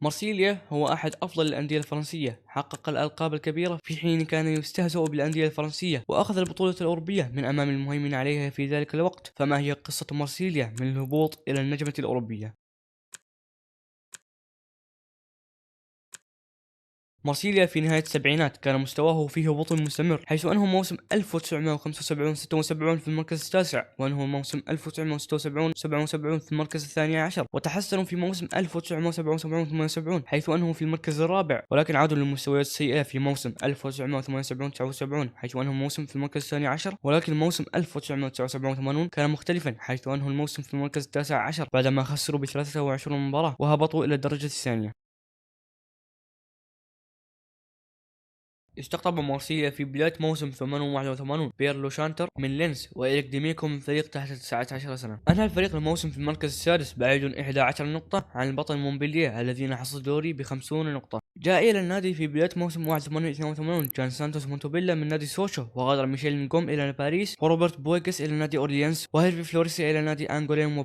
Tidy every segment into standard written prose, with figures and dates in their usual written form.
مارسيليا هو أحد أفضل الأندية الفرنسية، حقق الألقاب الكبيرة في حين كان يستهزأ بالأندية الفرنسية، وأخذ البطولة الأوروبية من أمام المهيمن عليها في ذلك الوقت. فما هي قصة مارسيليا من الهبوط إلى النجمة الأوروبية؟ مارسيليا في نهاية السبعينات كان مستواه فيه هبوط مستمر، حيث أنهى موسم 1975-76 في المركز التاسع، وأنهى موسم 1976-77 في المركز الثاني عشر، وتحسنوا في موسم 1977-78 حيث أنهوا في المركز الرابع، ولكن عادوا للمستويات السيئة في موسم 1978-79 حيث أنهوا موسم في المركز الثاني عشر، ولكن موسم 1979-80 كان مختلفا حيث أنهوا الموسم في المركز التاسع عشر بعدما خسروا ب 23 مباراة وهبطوا إلى الدرجة الثانية. استقطب مارسيليا في بداية موسم 81 بيرلو شانتر من لينز وإيريك ديميكو من فريق تحت 19 سنة. أنهى الفريق الموسم في المركز السادس بعيد 11 نقطة عن البطل مونبلييه الذين حصدوا الدوري ب50 نقطة. جاء إلى النادي في بداية موسم 81-82 جان سانتوس مونتوبيلا من نادي سوشو، وغادر ميشيل نجوم إلى باريس، وروبرت بويكس إلى نادي أورليانز، وهيرفي فلوريسي إلى نادي أنغوليم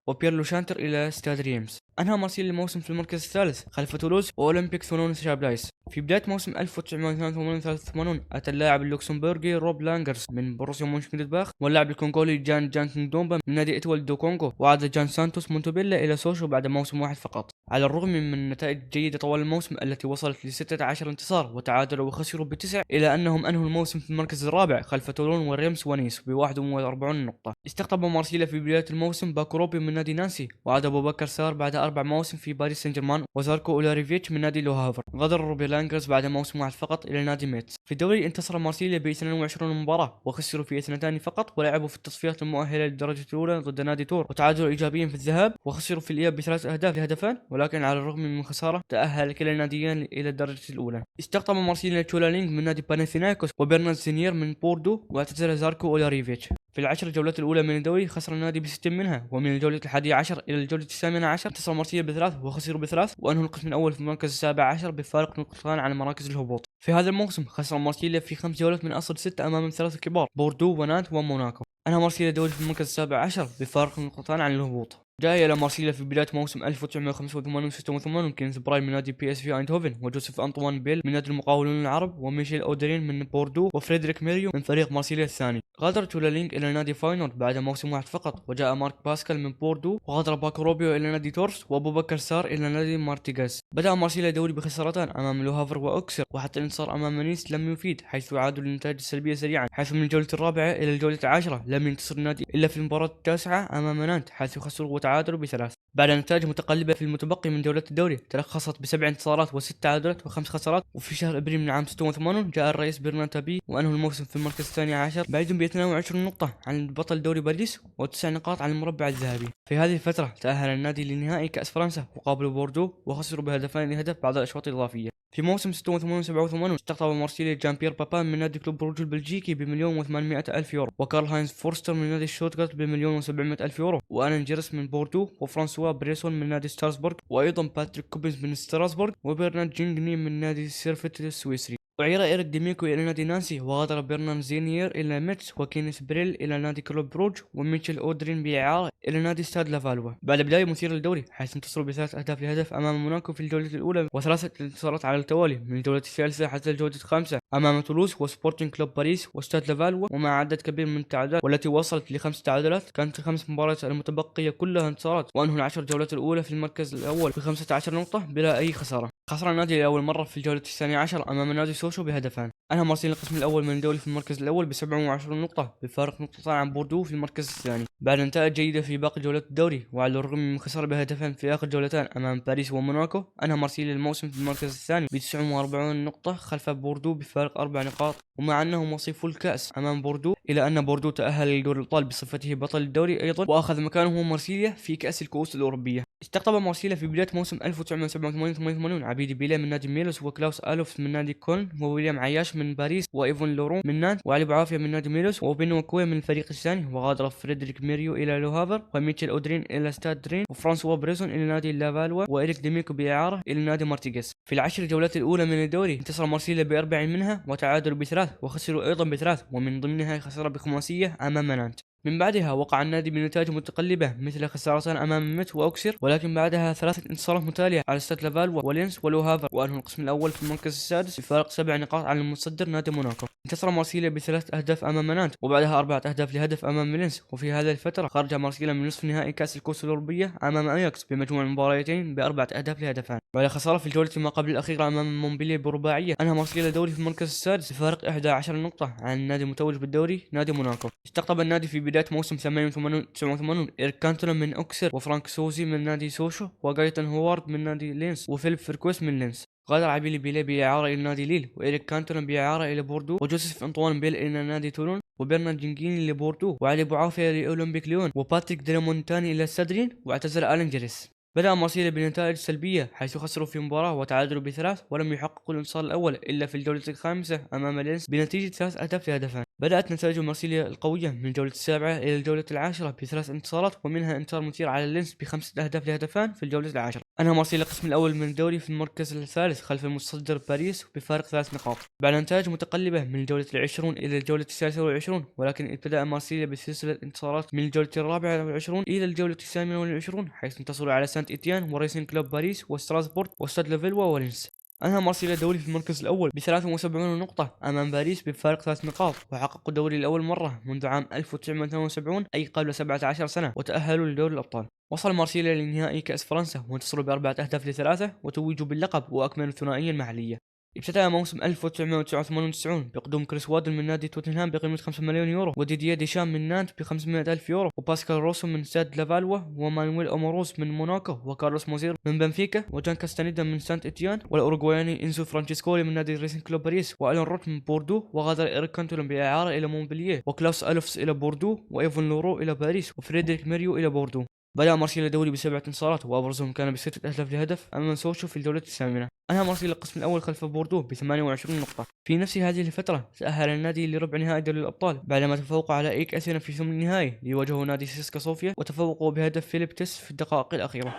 وبيرلو شانتر إلى ستاد ريمس. أنهى مارسيليا الموسم في المركز الثالث خلف تولوز وأولمبيك ثونون شابلايس. في بداية موسم 1982 أتى اللاعب اللوكسمبورغي روب لانجرز من بروسيا مونشنجلادباخ واللاعب الكونغولي جان دومبا من نادي إتوال دو كونغو، وعاد جان سانتوس مونتوبيلا إلى سوشو بعد موسم واحد فقط. على الرغم من نتائج جيدة طوال الموسم التي وصلت ل 16 انتصار وتعادلوا وخسروا بتسع، إلى أنهم أنهوا الموسم في المركز الرابع خلف تولون وريمس ونيس ب 41 نقطة. استقطب مارسيليا في بداية الموسم باكوروبي من نادي نانسي، وعاد أبو بكر سار بعد 4 مواسم في باريس سان جيرمان، وزاركو أولاريفيتش من نادي لوهافر. غادر روبي لانجرز بعد موسم واحد فقط إلى نادي ميتس. في الدوري انتصر مارسيليا ب 22 مباراة وخسروا في 2 فقط، ولعبوا في التصفيات المؤهلة للدرجة الأولى ضد نادي تور وتعادلوا إيجابيا في الذهاب، وخسروا في الإياب ب3 أهداف لهدفان، ولكن على الرغم من خسارة تأهل كلا الناديين إلى الدرجة الأولى. استقطب مارسيليا تشولالينغ من نادي باناثينايكوس وبرنارد سينير من بوردو، واعتزل زاركو أولاريفيتش. في العشر جولات الأولى من الدوري خسر النادي ب6 منها، ومن الجولة 11 إلى الجولة 18 انتصر مارسيليا ب3 وخسروا ب3، وأنهوا القسم الأول في المركز السابع عشر بفارق نقطتان عن مراكز الهبوط. في هذا الموسم خسر مارسيليا في 5 جولات من أصل 6 أمام الثلاثة الكبار بوردو ونانت وموناكو. أنهى مارسيليا الدوري في المركز السابع عشر بفارق نقطتان عن الهبوط. جاء إلى مارسيليا في بداية موسم 1985-86 كينز براي من نادي بي اس في ايندهوفن، وجوزيف أنطوان بيل من نادي المقاولون العرب، وميشيل أودرين من بوردو، وفريدريك ميريو من فريق مارسيليا الثاني. غادر تولالينغ إلى نادي فاينورد بعد موسم واحد فقط، وجاء مارك باسكال من بوردو، وغادر باكو روبيو إلى نادي تورس، وأبو بكر سار إلى نادي مارتيغاس. بدأ مارسيليا الدوري بخسارتان أمام لوهافر وأوكسر، وحتى الانتصار أمام نيس لم يفيد حيث عادوا للنتائج السلبية سريعا، حيث من الجولة الرابعة إلى الجولة العاشرة لم ينتصر النادي إلا في المباراة التاسعة أمام نانت حيث خسروا وتعادلوا ب3. بعد نتائج متقلبة في المتبقي من جولات الدوري تلخصت ب7 انتصارات و6 تعادلات و5 خسارات. وفي شهر ابريل من عام 86 جاء الرئيس برنارد تابي وانهى الموسم في المركز الثاني عشر بعيد ب 22 نقطة عن بطل دوري باريس و9 نقاط عن المربع الذهبي. في هذه الفترة تأهل النادي لنهائي كأس فرنسا وقابلوا بوردو وخسروا بهدفين لهدف بعد الأشواط الإضافية. في موسم 86-87 استقطب مارسيليا جان بيير بابان من نادي كلوب بروج البلجيكي ب1,800,000 يورو، وكارل هاينز فورستر من نادي شوتغارت ب1,700,000 يورو، وألان جيرس من بوردو، وفرانسوا بريسون من نادي ستراسبورغ، وأيضا باتريك كوبنز من ستراسبورغ، وبرنارد جينغني من نادي سيرفت السويسري. أعير إيريك ديميكو إلى نادي نانسي، وغادر برنارد زينير إلى ميتس، وكينيس بريل إلى نادي كلوب بروج، وميتشل أودرين بإعارة إلى نادي ستاد لافالوا. بعد بداية مثيرة للدوري حيث انتصروا ب3 أهداف لهدف أمام موناكو في الجولة الأولى، و3 انتصارات على التوالي من الجولة الثالثة حتى الجولة الخامسة أمام تولوز وسبورتنج كلوب باريس وستاد لافالوا، ومع عدد كبير من التعادلات والتي وصلت ل5 تعادلات. كانت ال5 مباريات المتبقية كلها انتصارات، وأنهوا العشر جولات الأولى في المركز الأول ب15 نقطة بلا أي خسارة. خسر النادي لأول مرة في الجولة الثانية عشر أمام نادي سوشو بهدفان. أنهى مارسيليا القسم الأول من الدوري في المركز الأول ب27 نقطة بفارق نقطتين عن بوردو في المركز الثاني بعد نتائج جيدة في باقي جولات الدوري، وعلى الرغم من خسارة بهدفين في آخر جولتان أمام باريس وموناكو. أنهى مارسيليا الموسم في المركز الثاني ب49 نقطة خلف بوردو بفارق 4 نقاط، ومع أنهم وصيفوا الكأس أمام بوردو إلى أن بوردو تأهل لدور الأبطال بصفته بطل الدوري أيضا، وأخذ مكانه مارسيليا في كأس الكؤوس الأوروبية. استقطب مارسيليا في بداية موسم 1987-88 عبيد بيلا من نادي ميلوس، وكلاوس ألوف من نادي كولن، وويليام عياش من باريس، وإيفون لورون من نانت، وعلي بعافية من نادي ميلوس، وبينو كوي من الفريق الثاني. وغادر فريدريك ميريو إلى لوهافر، وميتشل أودرين إلى ستاد رين، وفرانسوا بريزون إلى نادي لافالوا، وإيريك ديميكو بإعارة إلى نادي مارتيغيس. في العشر جولات الأولى من الدوري انتصر مارسيليا ب4 منها وتعادلوا ب3 وخسروا أيضا ب3، ومن ضمنها خسر بخماسية أمام نانت. من بعدها وقع النادي بنتائج متقلبة مثل خسارتان أمام ميت وأوكسير، ولكن بعدها 3 انتصارات متتالية على ستاد لافال ولينس ولوهافر، وأنهوا القسم الأول في المركز السادس بفارق 7 نقاط عن المتصدر نادي موناكو. انتصر مارسيليا ب3 أهداف أمام نانت، وبعدها 4 أهداف لهدف أمام لينس. وفي هذه الفترة خرج مارسيليا من نصف نهائي كأس الكؤوس الأوروبية أمام أياكس بمجموع المباراتين ب4 أهداف لهدفان. بعد خسارة في الجولة ما قبل الأخيرة أمام مونبلييه برباعية، أنهى مارسيليا الدوري في المركز السادس بفارق 11 نقطة عن النادي المتوج بالدوري نادي موناكو. استقطب النادي في بداية موسم 88-89 إيريك كانتونا من أوكسر، وفرانك سوزي من نادي سوشو، وغايتن هوارد من نادي لينس، وفيليب فيركوس من لينس. غادر عبيلي بيلي بإعارة إلى نادي ليل، وإيريك كانتونا بإعارة إلى بوردو، وجوزيف أنطوان بيل إلى نادي تولون، وبرنارد جنجيني لبوردو، وعلي بوعافية لأولمبيك ليون، وباتريك ديلامونتاني إلى السادرين، واعتزل ألين جريس. بدأ مارسيليا بنتائج سلبية حيث خسروا في مباراة وتعادلوا ب3، ولم يحققوا الانتصار الأول إلا في الجولة الخامسة أمام لينس بنتيجة 3 أهداف لهدفان. بدأت نتائج مارسيليا القوية من الجولة السابعة إلى الجولة العاشرة ب3 انتصارات، ومنها انتصار مثير على لينس ب5 أهداف لهدفان في الجولة العاشرة. أنهى مارسيليا القسم الأول من الدوري في المركز الثالث خلف المتصدر باريس بفارق 3 نقاط بعد نتائج متقلبة من الجولة العشرون إلى الجولة السادسة والعشرون، ولكن ابتدأ مارسيليا بسلسلة انتصارات من الجولة الرابعة والعشرون إلى الجولة الثامنة والعشرون، حيث انتصروا على سانت إتيان وريسين كلوب باريس وستراسبورغ وستاد لافيلوا ولينس. أنهى مارسيليا الدوري في المركز الأول ب73 نقطة أمام باريس بفارق 3 نقاط، وحققوا الدوري لأول مرة منذ عام 1978 أي قبل 17 سنة، وتأهلوا لدوري الأبطال. وصل مارسيليا لنهائي كأس فرنسا وانتصروا ب4 أهداف ل3، وتوجوا باللقب وأكملوا الثنائية المحلية. ابتدأ موسم 1999 بقدوم كريس وادل من نادي توتنهام بقيمة 5 مليون يورو، وديدييه ديشام من نانت ب500 ألف يورو، وباسكال روسو من ستاد لافالوا، ومانويل أموروس من موناكو، وكارلوس موزير من بنفيكا، وجان كاستانيدا من سانت إتيان، والأوروغواياني إنزو فرانشيسكولي من نادي ريسين كلوب باريس، وألون روت من بوردو. وغادر إيريك كانتونا بإعارة إلى مونبلييه، وكلاوس ألوفس إلى بوردو، وإيفون لورو إلى باريس، وفريدريك ميريو إلى بوردو. بدأ مارسيليا الدوري ب7 انتصارات، وأبرزهم كان ب6 أهداف لهدف أمام سوشو في الجولة الثامنة. أنهى مارسيليا القسم الأول خلف بوردو ب28 نقطة. في نفس هذه الفترة تأهل النادي لربع نهائي دوري الأبطال بعدما تفوقوا على إيك أثينا في ثمن النهائي ليواجهوا نادي سيسكا صوفيا، وتفوقوا بهدف فيليب تيس في الدقائق الأخيرة.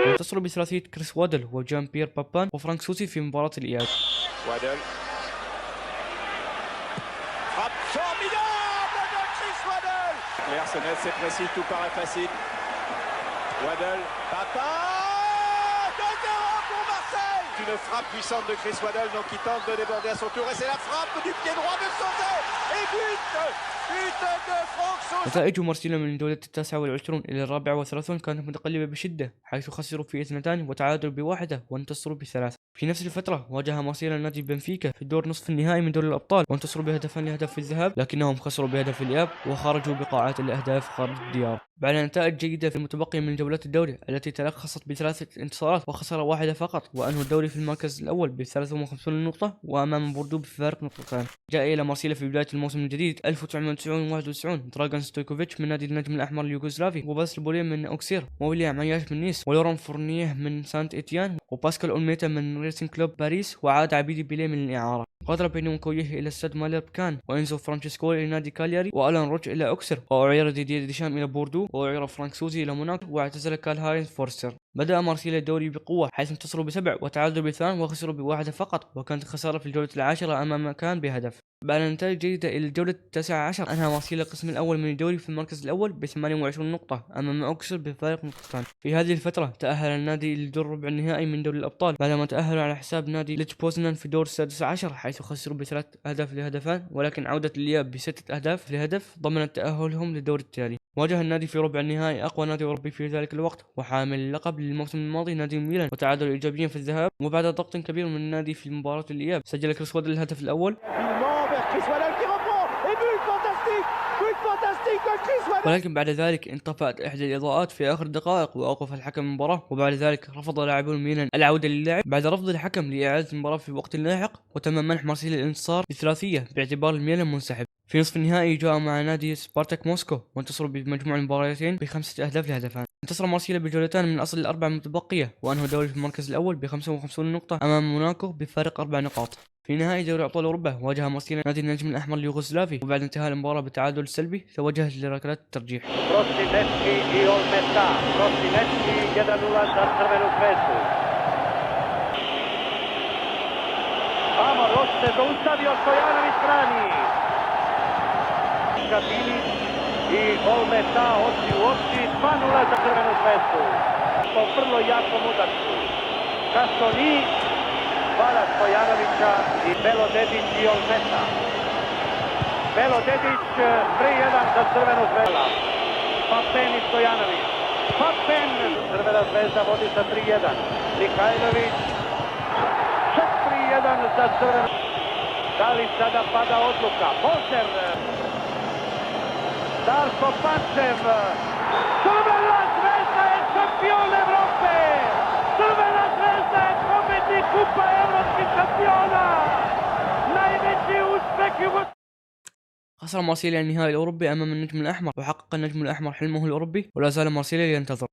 انتصروا بثلاثية كريس وادل وجان بيير بابان وفرانك سوسي في مباراة الإياب. وادل L'arsenal c'est précis, tout paraît facile. Waddle, Papa, 2-0 pour Marseille. Une frappe puissante de Chris Waddle, donc qui tente de déborder à son tour, et c'est la frappe du pied droit de Sauzet. Et but de Franck Sauzet. نتائج مارسيليا من الجولة 29 إلى 34 كانت متقلبة بشدة، حيث خسروا في 2 وتعادلوا ب1 وانتصروا ب3. في نفس الفترة واجه مارسيليا نادي بنفيكا في الدور نصف النهائي من دوري الأبطال، وانتصروا بهدفين لهدف في الذهاب، لكنهم خسروا بهدف في الإياب وخرجوا بقاعات الأهداف خارج الديار. بعد نتائج جيدة في المتبقي من جولات الدوري التي تلخصت ب3 انتصارات وخسارة واحدة فقط، وأنهوا الدوري في المركز الأول ب53 نقطة وأمام بوردو بفارق نقطتين. جاء إلى مارسيليا في بداية الموسم الجديد 1990-91 دراغون ستويكوفيتش من نادي النجم الأحمر اليوغوسلافي، وباسل بولين من أوكسير، وويليام عياش من نيس، ولوران فورنيه من سانت إتيان، وباسكال أولميتا من ريسين كلوب باريس، وعاد عبيدي بيلي من الإعارة. غادر بينهم كويه إلى استاد ماليربكان، وإنزو فرانشيسكولي إلى نادي كالياري، وألان روتش إلى أوكسر، وأعير ديدييه ديشام إلى بوردو، وأعير فرانك سوزي إلى موناكو، واعتزل كال هاينز فورستر. بدأ مارسيليا الدوري بقوة حيث انتصروا ب7 وتعادلوا ب2 وخسروا ب1 فقط، وكانت الخسارة في الجولة العاشرة أمام كان بهدف. بعد نتائج جيدة إلى الجولة 19 أنهى مارسيليا القسم الأول من الدوري في المركز الأول ب28 نقطة أمام أوكسر بفارق نقطتين. في هذه الفترة تأهل النادي للدور ربع النهائي من دوري الأبطال بعدما تأهلوا على حساب نادي ليتش بوزنان في دور السادس عشر، حيث خسروا ب3 أهداف لهدفان، ولكن عودة الإياب ب6 أهداف لهدف ضمنت تأهلهم للدور التالي. واجه النادي في ربع النهائي أقوى نادي أوروبي في ذلك الوقت وحامل اللقب للموسم الماضي نادي ميلان، وتعادلوا إيجابيا في الذهاب، وبعد ضغط كبير من النادي في مباراة الإياب سجل كريس وادل الهدف الأول، ولكن بعد ذلك انطفأت إحدى الإضاءات في آخر الدقائق وأوقف الحكم المباراة، وبعد ذلك رفض لاعبون ميلان العودة للعب بعد رفض الحكم لإعادة المباراة في وقت لاحق، وتم منح مارسيليا الانتصار بثلاثية باعتبار الميلان منسحب. في نصف النهائي جاء مع نادي سبارتاك موسكو وانتصروا بمجموع المباراتين ب5 أهداف لهدفان. انتصر مارسيليا بجولتان من أصل الأربع المتبقية، وأنهوا الدوري في المركز الأول ب55 نقطة أمام موناكو بفارق 4 نقاط. في نهائي دوري أبطال أوروبا واجه مارسيليا نادي النجم الأحمر اليوغوسلافي، وبعد انتهاء المباراة بالتعادل السلبي توجهت لركلات الترجيح. Catini i gol meta oči u oči, 2:0 za Crvenu zvezdu. Po vrlo jakom udarcu. Kastoni, Vala Stojanovića i Belo Dedić i Olmeta. Belo Dedić 3:1 za Crvenu zvezdu. Papen i Stojanović. Papen, Crvena zvezda vodi sa 3:1. Mihajlović 4:1 za Crvenu. Da li sada pada odluka? Moser. Darko Pančev. Crvena zvezda je šampion Evrope. Crvena zvezda je pobednik Kupa evropskih šampiona. Najveći uspeh Jugoslavije. خسر مارسيليا النهائي الأوروبي أمام النجم الأحمر، وحقق النجم الأحمر حلمه الأوروبي، ولا زال مارسيليا ينتظر.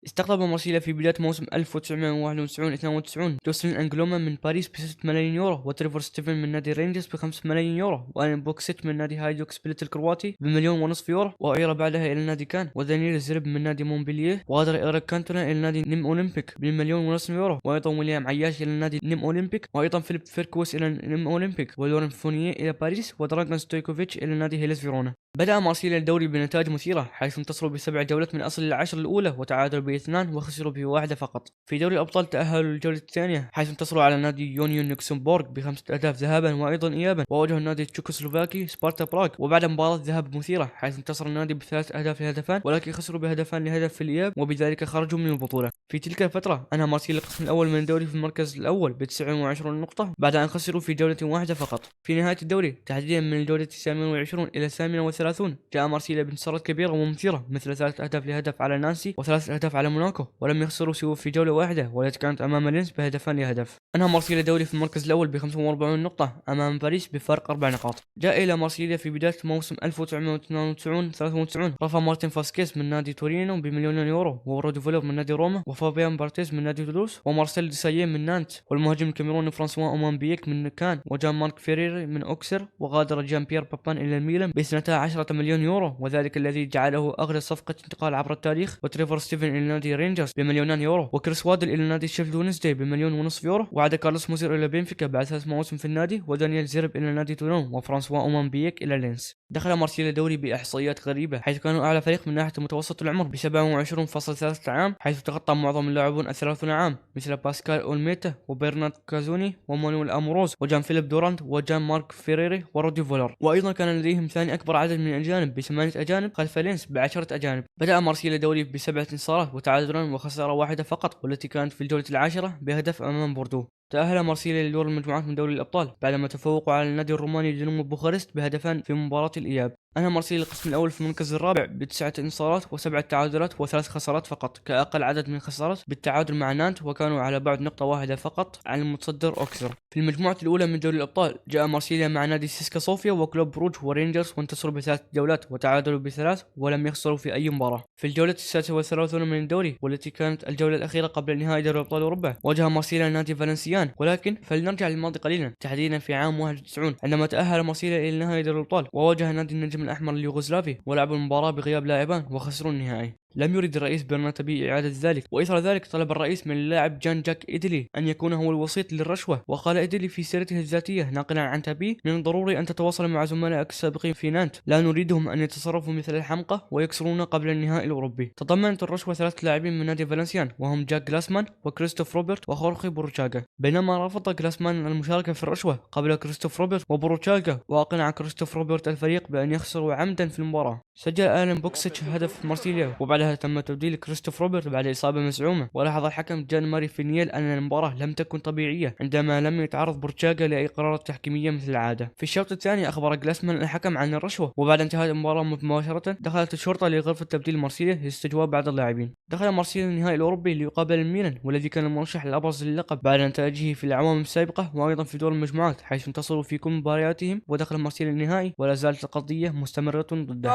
استقطب مارسيليا في بداية موسم 1991-92 جوسلين أنجلومان من باريس ب6 ملايين يورو، وتريفور ستيفن من نادي رينجرز ب5 ملايين يورو، وألين بوكسيت من نادي هايدوك سبليت الكرواتي ب1.5 مليون يورو، وأعير بعدها إلى نادي كان، ودانييل زرب من نادي مونبلييه، وغادر إيريك كانتونا إلى نادي نيم أولمبيك ب1.5 مليون يورو، وأيضا ويليام عياش إلى نادي نيم أولمبيك، وأيضا فيليب فيركوس إلى نيم أولمبيك، ولورين فونييه إلى باريس، ودراغان ستويكوفيتش إلى نادي هيلس فيرونا. بدأ مارسيليا الدوري بنتائج مثيرة، حيث انتصروا ب7 جولات من أصل العشر الأولى، وتعادلوا ب2 وخسروا ب1 فقط. في دوري الأبطال تأهلوا للجولة الثانية، حيث انتصروا على نادي يونيون لوكسمبورغ ب5 أهداف ذهابا وأيضا إيابا، وواجهوا النادي التشيكوسلوفاكي سبارتا براغ، وبعد مباراة ذهاب مثيرة، حيث انتصر النادي ب3 أهداف لهدفان، ولكن خسروا بهدفان لهدف في الإياب، وبذلك خرجوا من البطولة. في تلك الفترة أنهى مارسيليا القسم الأول من الدوري في المركز الأول ب29 نقطة، بعد أن خسروا في جولة واحدة فقط. في نهاية الدوري تحديدا من الجولة 28 إلى 38 جاء مارسيليا بانتصارات كبيرة ومثيرة، مثل 3 أهداف لهدف على نانسي و3 أهداف على موناكو، ولم يخسروا سوى في جولة واحدة والتي كانت أمام لينز بهدفان لهدف. أنهى مارسيليا الدوري في المركز الأول ب45 نقطة أمام باريس بفارق 4 نقاط. جاء إلى مارسيليا في بداية موسم 1992-93 رافا مارتن فاسكيز من نادي تورينو ب1 مليون يورو، ورودي فولر من نادي روما، وفابيان بارتيز من نادي تولوس، ومارسيل ديساييه من نانت، والمهاجم الكاميروني فرانسوا أومامبييك من كان، وجان مارك فيريري من أوكسر، وغادر جان بيير بابان إلى الميلان ب12 مليون يورو، وذلك الذي جعله أغلى صفقة انتقال عبر التاريخ. وتريفور ستيفن إلى نادي رينجرز ب2 يورو، وكريس وادل إلى نادي شيفيلد وينزداي ب1.5 مليون يورو، وعاد كارلوس موزير إلى بنفيكا بعد 3 مواسم في النادي، ودانيال زيرب إلى نادي تولون، وفرانسوا أومامبييك إلى لينز. دخل مارسيليا الدوري بإحصائيات غريبة، حيث كانوا أعلى فريق من ناحية متوسط العمر ب27.3 عام، حيث تغطى معظم اللاعبون 30 عام، مثل باسكال أولميتا وبرنارد كازوني ومانويل أموروز وجان فيليب دورانت وجان مارك فيريري ورودي فولر. وأيضا كان لديهم ثاني أكبر عدد من الأجانب ب8 أجانب خلف لينز ب10 أجانب. بدأ مارسيليا الدوري ب7 انتصارات وتعادلان وخسارة واحدة فقط، والتي كانت في الجولة العاشرة بهدف أمام بوردو. تأهل مارسيليا لدور المجموعات من دوري الأبطال بعدما تفوقوا على النادي الروماني دينامو بوخارست بهدفان في مباراة الإياب. أنهى مارسيليا القسم الأول في المركز الرابع ب9 انتصارات و7 تعادلات و3 خسارات فقط، كأقل عدد من خسارات بالتعادل مع نانت، وكانوا على بعد نقطة واحدة فقط عن المتصدر أوكسر. في المجموعة الأولى من دوري الأبطال جاء مارسيليا مع نادي سيسكا صوفيا وكلوب بروج ورينجرز، وانتصروا ب3 جولات وتعادلوا ب3 ولم يخسروا في أي مباراة. في الجولة 36 من الدوري، والتي كانت الجولة الأخيرة قبل نهائي دوري أبطال أوروبا، واجه مارسيليا نادي فالنسيان. ولكن فلنرجع للماضي قليلا، تحديدا في عام 91 عندما تأهل مارسيليا إلى نهائي دوري الأبطال وواجه نادي النجم الأحمر اليوغوسلافي، ولعبوا المباراة بغياب لاعبان وخسروا النهائي. لم يرد الرئيس برناتبي إعادة ذلك، وإثر ذلك طلب الرئيس من اللاعب جان جاك إيدلي أن يكون هو الوسيط للرشوة. وقال إيدلي في سيرته الذاتية ناقلا عن تابي: من الضروري أن تتواصل مع زملائك السابقين في نانت، لا نريدهم أن يتصرفوا مثل الحمقى ويكسرون قبل النهائي الأوروبي. تضمنت الرشوة 3 لاعبين من نادي فالنسيان، وهم جاك غلاسمان وكريستوف روبرت وخورخي بوروتشاغا، بينما رفض غلاسمان المشاركة في الرشوة قبل كريستوف روبرت وبوروتشاغا، وأقنع كريستوف روبرت الفريق بأن يخسروا عمدا في المباراة. سجل آلين بوكسيتش هدف مارسيليا، وبعدها تم تبديل كريستوف روبرت بعد إصابة مزعومة. ولاحظ الحكم جان ماري فينييل أن المباراة لم تكن طبيعية عندما لم يتعرض بورتشاغا لأي قرارات تحكيمية مثل العادة. في الشوط الثاني أخبر غلاسمان الحكم عن الرشوة، وبعد انتهاء المباراة مباشرة دخلت الشرطة لغرفة تبديل مارسيليا لاستجواب بعض اللاعبين. دخل مارسيليا النهائي الأوروبي ليقابل الميلان، والذي كان المرشح الأبرز للقب بعد نتائجه في الأعوام السابقة، وأيضا في دور المجموعات حيث انتصروا في كل مبارياتهم. ودخل مارسيليا النهائي ولا زالت القضية مستمرة ضده.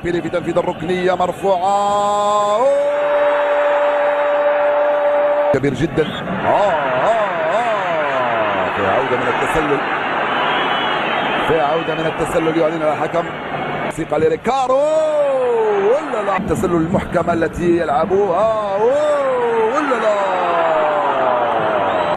بيلي في تنفيذ الركنية مرفوعة كبير جدا. في عودة من التسلل، في عودة من التسلل يعلنها الحكم. ثقة لريكارو ولا لا؟ التسلل المحكمة التي يلعبوها ولا لا؟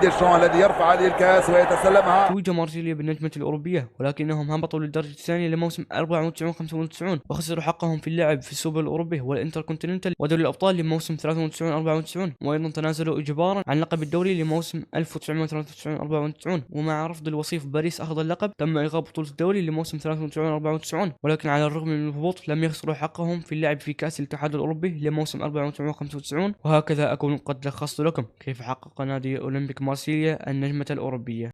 ديشان الذي يرفع هذه الكأس ويتسلمها. توج مارسيليا بالنجمة الأوروبية، ولكنهم هبطوا للدرجة الثانية لموسم 94-95 وخسروا حقهم في اللعب في السوبر الأوروبي والإنتركونتيننتال ودوري الأبطال لموسم 93-94، وأيضا تنازلوا إجبارا عن لقب الدوري لموسم 1993-94. ومع رفض الوصيف باريس أخذ اللقب تم إلغاء بطولة الدوري لموسم 93-94، ولكن على الرغم من الهبوط لم يخسروا حقهم في اللعب في كأس الاتحاد الأوروبي لموسم 94-95. وهكذا أكون قد لخصت لكم كيف حقق نادي أولمبيك مارسيليا النجمة الأوروبية.